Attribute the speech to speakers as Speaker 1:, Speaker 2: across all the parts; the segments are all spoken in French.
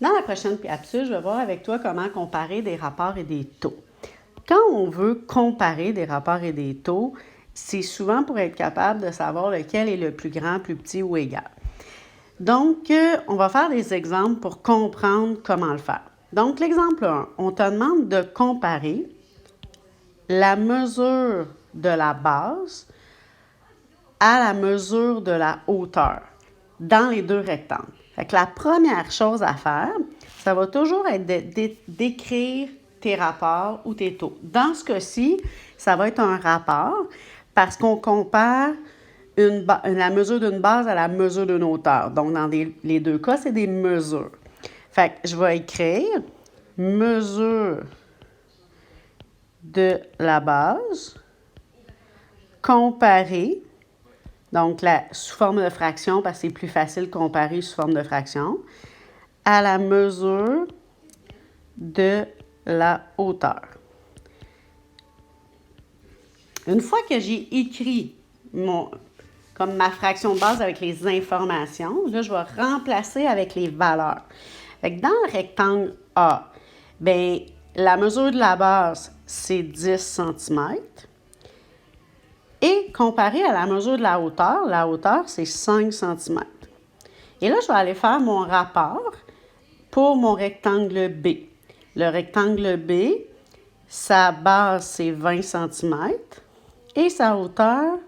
Speaker 1: Dans la prochaine capsule, je vais voir avec toi comment comparer des rapports et des taux. Quand on veut comparer des rapports et des taux, c'est souvent pour être capable de savoir lequel est le plus grand, plus petit ou égal. Donc, on va faire des exemples pour comprendre comment le faire. Donc, l'exemple 1, on te demande de comparer la mesure de la base à la mesure de la hauteur dans les deux rectangles. Fait que la première chose à faire, ça va toujours être d'écrire tes rapports ou tes taux. Dans ce cas-ci, ça va être un rapport parce qu'on compare la mesure d'une base à la mesure d'une hauteur. Donc, dans les deux cas, c'est des mesures. Fait que je vais écrire mesure de la base comparée. Donc, sous forme de fraction, parce que c'est plus facile de comparer sous forme de fraction, à la mesure de la hauteur. Une fois que j'ai écrit comme ma fraction de base avec les informations, là, je vais remplacer avec les valeurs. Fait que dans le rectangle A, bien, la mesure de la base, c'est 10 cm. Et comparé à la mesure de la hauteur, c'est 5 cm. Et là, je vais aller faire mon rapport pour mon rectangle B. Le rectangle B, sa base, c'est 20 cm et sa hauteur,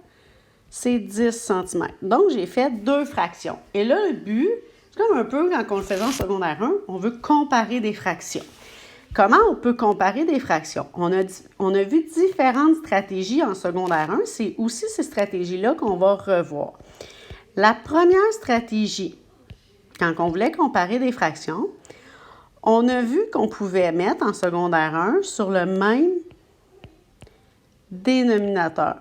Speaker 1: c'est 10 cm. Donc, j'ai fait deux fractions. Et là, le but, c'est comme un peu quand on le faisait en secondaire 1, on veut comparer des fractions. Comment on peut comparer des fractions? On a vu différentes stratégies en secondaire 1. C'est aussi ces stratégies-là qu'on va revoir. La première stratégie, quand on voulait comparer des fractions, on a vu qu'on pouvait mettre en secondaire 1 sur le même dénominateur.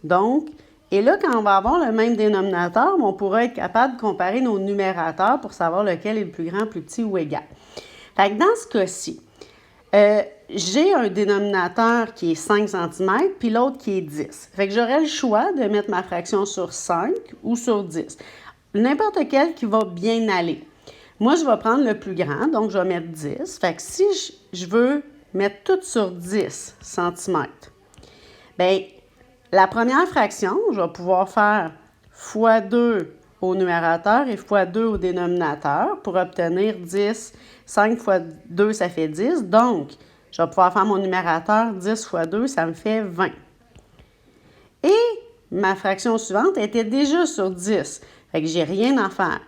Speaker 1: Donc, et là, quand on va avoir le même dénominateur, on pourra être capable de comparer nos numérateurs pour savoir lequel est le plus grand, plus petit ou égal. Fait que dans ce cas-ci, j'ai un dénominateur qui est 5 cm, puis l'autre qui est 10. Fait que j'aurai le choix de mettre ma fraction sur 5 ou sur 10. N'importe quel qui va bien aller. Moi, je vais prendre le plus grand, donc je vais mettre 10. Fait que si je veux mettre tout sur 10 cm, bien, la première fraction, je vais pouvoir faire fois 2 au numérateur et fois 2 au dénominateur pour obtenir 10. 5 fois 2, ça fait 10. Donc, je vais pouvoir faire mon numérateur 10 fois 2, ça me fait 20. Et ma fraction suivante était déjà sur 10. Fait que j'ai rien à faire.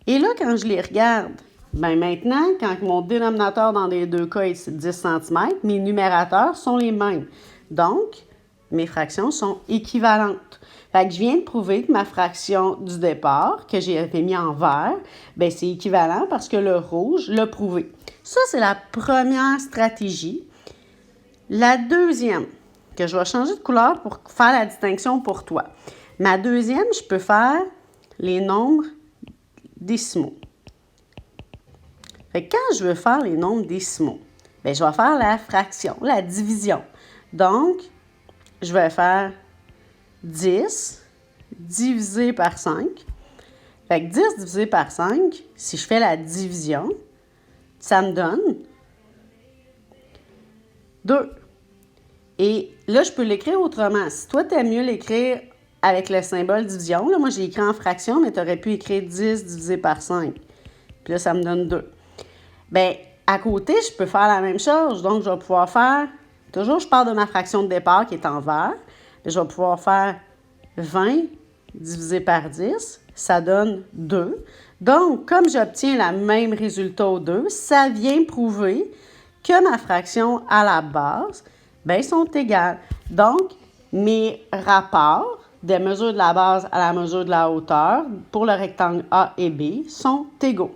Speaker 1: Et là, quand je les regarde, bien maintenant, quand mon dénominateur dans les deux cas est 10 cm, mes numérateurs sont les mêmes. Donc, mes fractions sont équivalentes. Fait que je viens de prouver que ma fraction du départ, que j'ai mis en vert, bien, c'est équivalent parce que le rouge l'a prouvé. Ça, c'est la première stratégie. La deuxième, que je vais changer de couleur pour faire la distinction pour toi. Ma deuxième, je peux faire les nombres décimaux. Fait que quand je veux faire les nombres décimaux, bien, je vais faire la fraction, la division. Donc, je vais faire 10 divisé par 5. Fait que 10 divisé par 5, si je fais la division, ça me donne 2. Et là, je peux l'écrire autrement. Si toi, tu aimes mieux l'écrire avec le symbole division, là, moi, j'ai écrit en fraction, mais tu aurais pu écrire 10 divisé par 5. Puis là, ça me donne 2. Bien, à côté, je peux faire la même chose. Donc, je vais pouvoir faire, toujours, je pars de ma fraction de départ qui est en vert. Je vais pouvoir faire 20 divisé par 10, ça donne 2. Donc, comme j'obtiens le même résultat aux deux, ça vient prouver que ma fraction à la base, bien, sont égales. Donc, mes rapports des mesures de la base à la mesure de la hauteur pour le rectangle A et B sont égaux.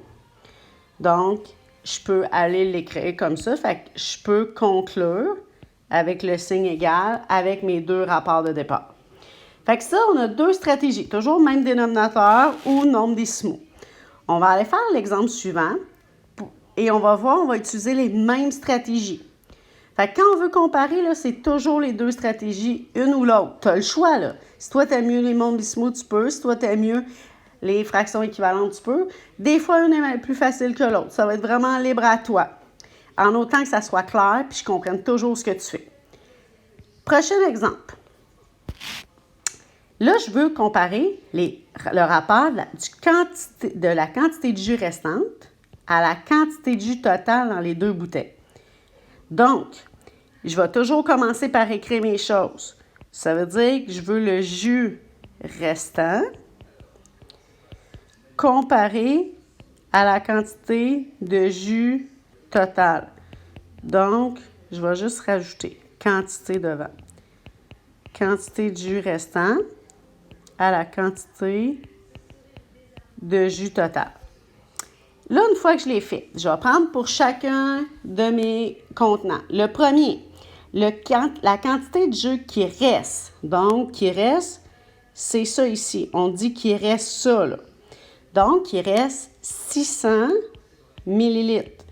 Speaker 1: Donc, je peux aller l'écrire comme ça. Fait que je peux conclure avec le signe égal avec mes deux rapports de départ. Fait que ça, on a deux stratégies. Toujours même dénominateur ou nombre décimaux. On va aller faire l'exemple suivant et on va voir, on va utiliser les mêmes stratégies. Fait que quand on veut comparer, là, c'est toujours les deux stratégies, une ou l'autre. Tu as le choix, là. Si toi, tu aimes mieux les nombres décimaux, tu peux. Si toi, tu aimes mieux les fractions équivalentes, tu peux. Des fois, une est plus facile que l'autre. Ça va être vraiment libre à toi. En autant que ça soit clair puis je comprenne toujours ce que tu fais. Prochain exemple. Là, je veux comparer le rapport de la quantité de jus restante à la quantité de jus totale dans les deux bouteilles. Donc, je vais toujours commencer par écrire mes choses. Ça veut dire que je veux le jus restant comparé à la quantité de jus total. Donc, je vais juste rajouter quantité devant. Quantité de jus restant à la quantité de jus total. Là, une fois que je l'ai fait, je vais prendre pour chacun de mes contenants. Le premier, la quantité de jus qui reste. Donc, qui reste, c'est ça ici. On dit qu'il reste ça, là. Donc, il reste 600 millilitres.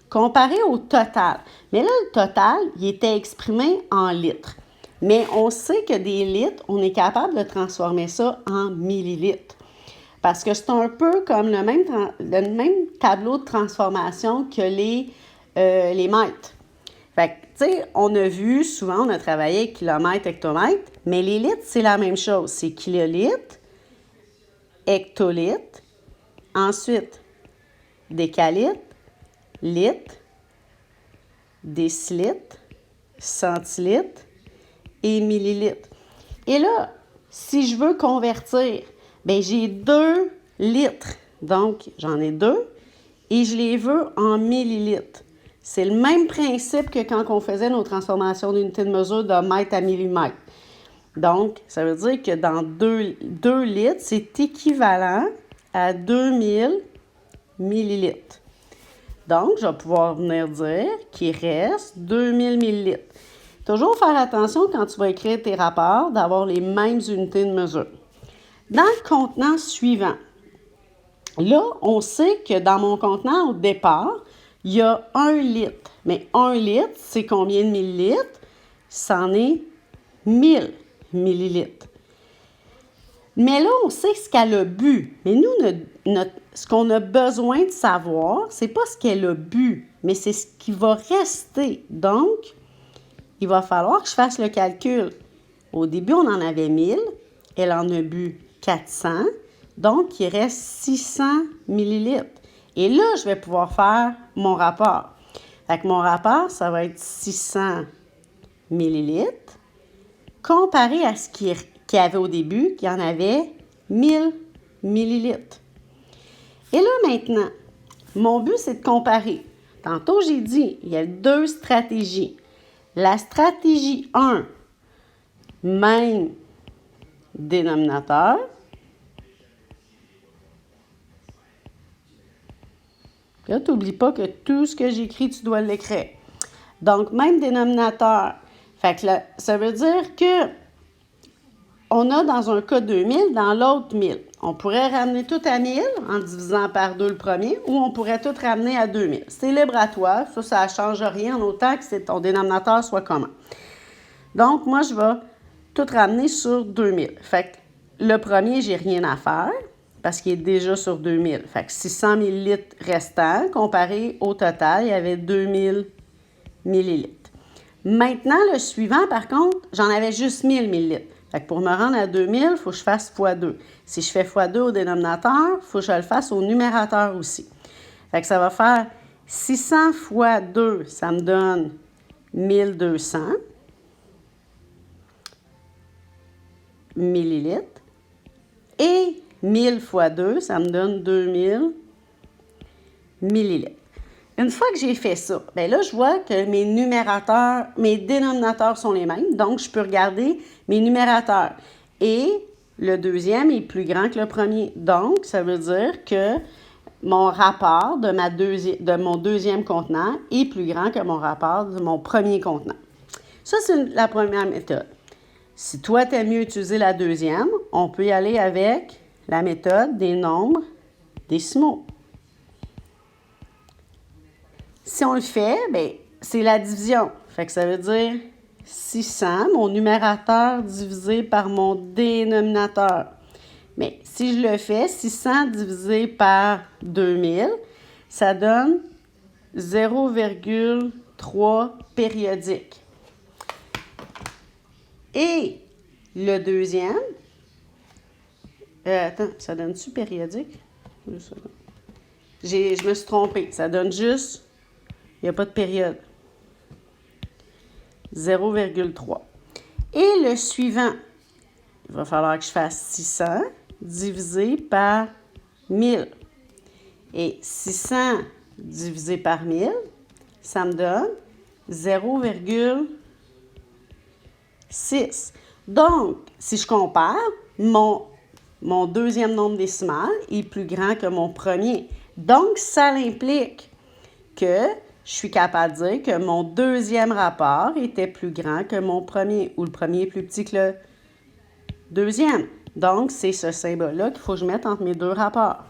Speaker 1: Comparé au total. Mais là, le total, il était exprimé en litres. Mais on sait que des litres, on est capable de transformer ça en millilitres. Parce que c'est un peu comme le même tableau de transformation que les mètres. Fait que, tu sais, on a vu, souvent, on a travaillé kilomètre, hectomètre, mais les litres, c'est la même chose. C'est kilolitres, hectolitres, ensuite, décalitres, litres, décilitres, centilitres et millilitres. Et là, si je veux convertir, bien, j'ai 2 litres. Donc, j'en ai 2 et je les veux en millilitres. C'est le même principe que quand on faisait nos transformations d'unités de mesure de mètre à millimètre. Donc, ça veut dire que dans 2 litres, c'est équivalent à 2000 millilitres. Donc, je vais pouvoir venir dire qu'il reste 2000 millilitres. Toujours faire attention quand tu vas écrire tes rapports d'avoir les mêmes unités de mesure. Dans le contenant suivant, là, on sait que dans mon contenant au départ, il y a 1 litre. Mais 1 litre, c'est combien de millilitres? C'en est 1000 millilitres. Mais là, on sait ce qu'elle a bu. Mais nous, ce qu'on a besoin de savoir, c'est pas ce qu'elle a bu, mais c'est ce qui va rester. Donc, il va falloir que je fasse le calcul. Au début, on en avait 1000. Elle en a bu 400. Donc, il reste 600 millilitres. Et là, je vais pouvoir faire mon rapport. Fait que mon rapport, ça va être 600 millilitres comparé à ce qu'il y avait au début, qui en avait 1000 millilitres. Et là, maintenant, mon but, c'est de comparer. Tantôt, j'ai dit, il y a 2 stratégies. La stratégie 1, même dénominateur. Là, tu n'oublies pas que tout ce que j'écris, tu dois l'écrire. Donc, même dénominateur. Fait que là, ça veut dire que on a dans un cas 2000, dans l'autre 1000. On pourrait ramener tout à 1000 en divisant par 2 le premier, ou on pourrait tout ramener à 2000. C'est libre à toi. Ça ne change rien en autant que ton dénominateur soit commun. Donc, moi, je vais tout ramener sur 2000. Fait que le premier, j'ai rien à faire parce qu'il est déjà sur 2000. Fait que 600 millilitres restants, comparé au total, il y avait 2000 millilitres. Maintenant, le suivant, par contre, j'en avais juste 1000 millilitres. Fait que pour me rendre à 2000, il faut que je fasse x2. Si je fais x2 au dénominateur, il faut que je le fasse au numérateur aussi. Fait que ça va faire 600 fois 2, ça me donne 1200 millilitres. Et 1000 fois 2, ça me donne 2000 millilitres. Une fois que j'ai fait ça, bien là, je vois que mes dénominateurs sont les mêmes. Donc, je peux regarder mes numérateurs. Et le deuxième est plus grand que le premier. Donc, ça veut dire que mon rapport de mon deuxième contenant est plus grand que mon rapport de mon premier contenant. Ça, c'est la première méthode. Si toi, tu aimes mieux utiliser la deuxième, on peut y aller avec la méthode des nombres décimaux. Si on le fait, bien, c'est la division. Fait que ça veut dire 600, mon numérateur divisé par mon dénominateur. Mais si je le fais, 600 divisé par 2000, ça donne 0,3 périodique. Et le deuxième, attends, ça donne-tu périodique? Je me suis trompée. Ça donne juste, il n'y a pas de période. 0,3. Et le suivant, il va falloir que je fasse 600 divisé par 1000. Et 600 divisé par 1000, ça me donne 0,6. Donc, si je compare, mon deuxième nombre décimal est plus grand que mon premier. Donc, ça implique que je suis capable de dire que mon deuxième rapport était plus grand que mon premier, ou le premier est plus petit que le deuxième. Donc, c'est ce symbole-là qu'il faut que je mette entre mes deux rapports.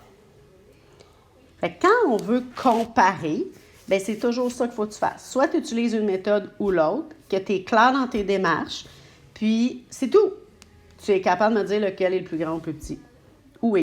Speaker 1: Fait que quand on veut comparer, bien, c'est toujours ça qu'il faut que tu fasses. Soit tu utilises une méthode ou l'autre, que tu es clair dans tes démarches, puis c'est tout. Tu es capable de me dire lequel est le plus grand ou le plus petit.